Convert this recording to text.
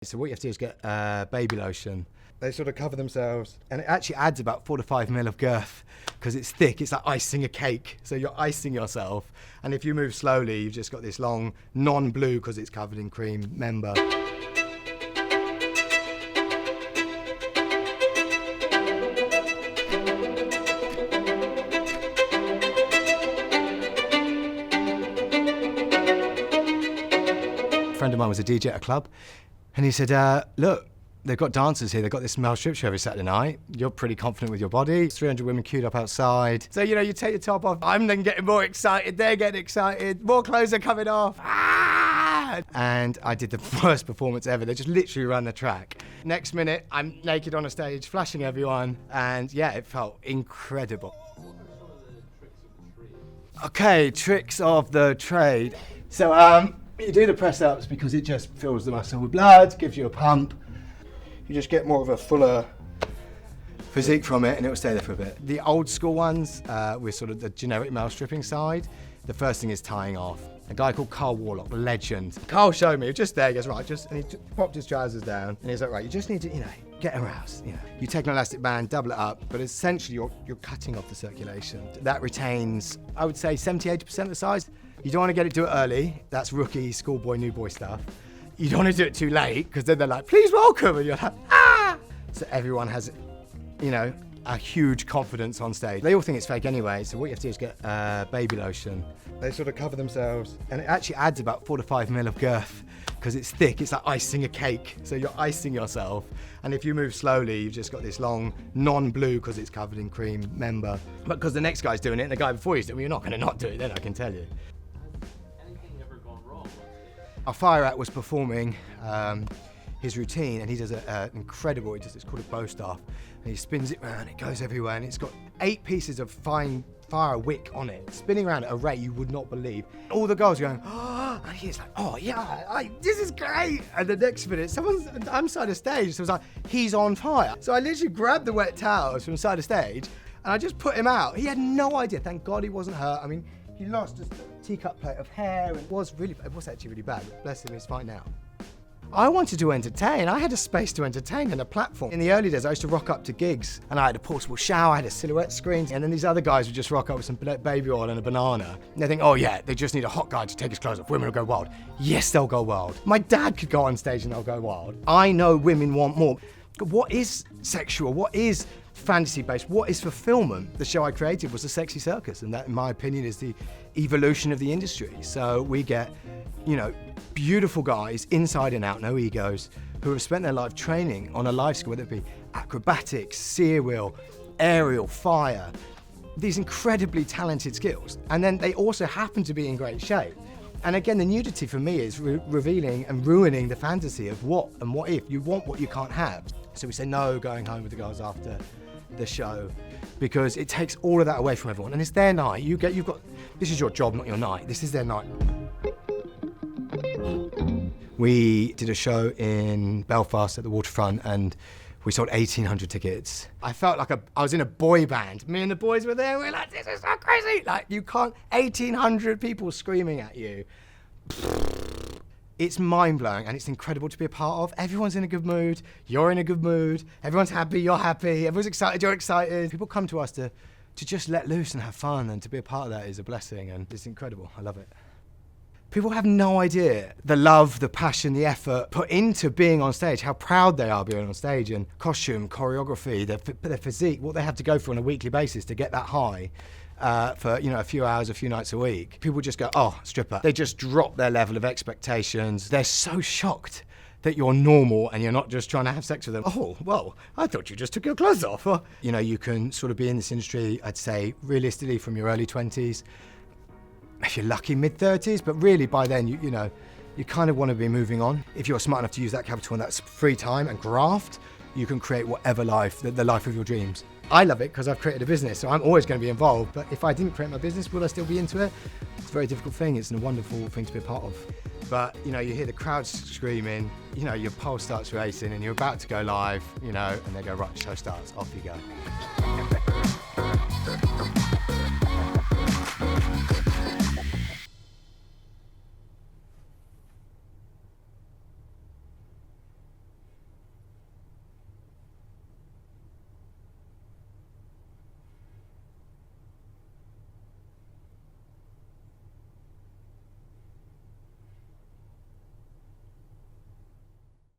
So what you have to do is get baby lotion. They sort of cover themselves, and it actually adds about 4 to 5 mil of girth because it's thick. It's like icing a cake. So you're icing yourself, and if you move slowly, you've just got this long non-blue because it's covered in cream member. A friend of mine was a DJ at a club, and he said, look, they've got dancers here, they've got this male strip show every Saturday night. You're pretty confident with your body. 300 women queued up outside. So, you know, you take your top off. I'm then getting more excited, they're getting excited, more clothes are coming off. Ah! And I did the worst performance ever. They just literally ran the track. Next minute, I'm naked on a stage, flashing everyone, and yeah, it felt incredible. Okay, tricks of the trade. So, you do the press-ups because it just fills the muscle with blood, gives you a pump. You just get more of a fuller physique from it and it will stay there for a bit. The old school ones, with sort of the generic male stripping side, the first thing is tying off. A guy called Carl Warlock, legend. Carl showed me, just there, he goes, right, and he popped his trousers down and he's like, right, you just need to, get aroused, You take an elastic band, double it up, but essentially you're cutting off the circulation. That retains, I would say, 70-80% of the size. You don't want to do it early. That's rookie, schoolboy, new boy stuff. You don't want to do it too late because then they're like, please welcome, and you're like, ah! So everyone has, a huge confidence on stage. They all think it's fake anyway, so what you have to do is get baby lotion. They sort of cover themselves, and it actually adds about 4 to 5 mil of girth because it's thick. It's like icing a cake. So you're icing yourself, and if you move slowly, you've just got this long non-blue because it's covered in cream member. But because the next guy's doing it and the guy before you's doing it, you're not going to not do it then, I can tell you. Our fire act was performing his routine, and he does an incredible, it's called a bow staff, and he spins it around, it goes everywhere, and it's got 8 pieces of fine fire wick on it, spinning around at a rate you would not believe. All the girls are going, oh, and he's like, oh yeah, this is great. And the next minute, I'm side of stage, so it was like, he's on fire. So I literally grabbed the wet towels from side of stage, and I just put him out. He had no idea, thank God he wasn't hurt. I mean, he lost just a teacup plate of hair, and it was actually really bad, but bless him, he's fine now. I wanted to entertain. I had a space to entertain and a platform. In the early days, I used to rock up to gigs, and I had a portable shower, I had a silhouette screen, and then these other guys would just rock up with some baby oil and a banana. And they think, oh yeah, they just need a hot guy to take his clothes off. Women will go wild. Yes, they'll go wild. My dad could go on stage and they'll go wild. I know women want more. What is sexual? What is fantasy-based? What is fulfillment? The show I created was a sexy circus, and that, in my opinion, is the evolution of the industry. So we get, beautiful guys, inside and out, no egos, who have spent their life training on a life skill, whether it be acrobatics, steer wheel, aerial, fire, these incredibly talented skills. And then they also happen to be in great shape. And again, the nudity for me is revealing and ruining the fantasy of what and what if. You want what you can't have. So we say no going home with the girls after the show, because it takes all of that away from everyone. And it's their night. This is your job, not your night. This is their night. We did a show in Belfast at the waterfront, and we sold 1,800 tickets. I felt like I was in a boy band. Me and the boys were there, we were like, this is so crazy. Like, you can't, 1,800 people screaming at you. It's mind-blowing, and it's incredible to be a part of. Everyone's in a good mood, you're in a good mood, everyone's happy, you're happy, everyone's excited, you're excited. People come to us to just let loose and have fun, and to be a part of that is a blessing, and it's incredible, I love it. People have no idea the love, the passion, the effort put into being on stage, how proud they are being on stage, and costume, choreography, their physique, what they have to go through on a weekly basis to get that high for a few hours, a few nights a week. People just go, oh, stripper. They just drop their level of expectations. They're so shocked that you're normal and you're not just trying to have sex with them. Oh, well, I thought you just took your clothes off. You can sort of be in this industry, I'd say, realistically from your early 20s, if you're lucky, mid-30s, but really by then, you kind of want to be moving on. If you're smart enough to use that capital and that free time and graft, you can create whatever life, the life of your dreams. I love it because I've created a business, so I'm always going to be involved, but if I didn't create my business, would I still be into it? It's a very difficult thing. It's a wonderful thing to be a part of. But, you hear the crowd screaming, your pulse starts racing and you're about to go live, and they go, right, show starts, off you go.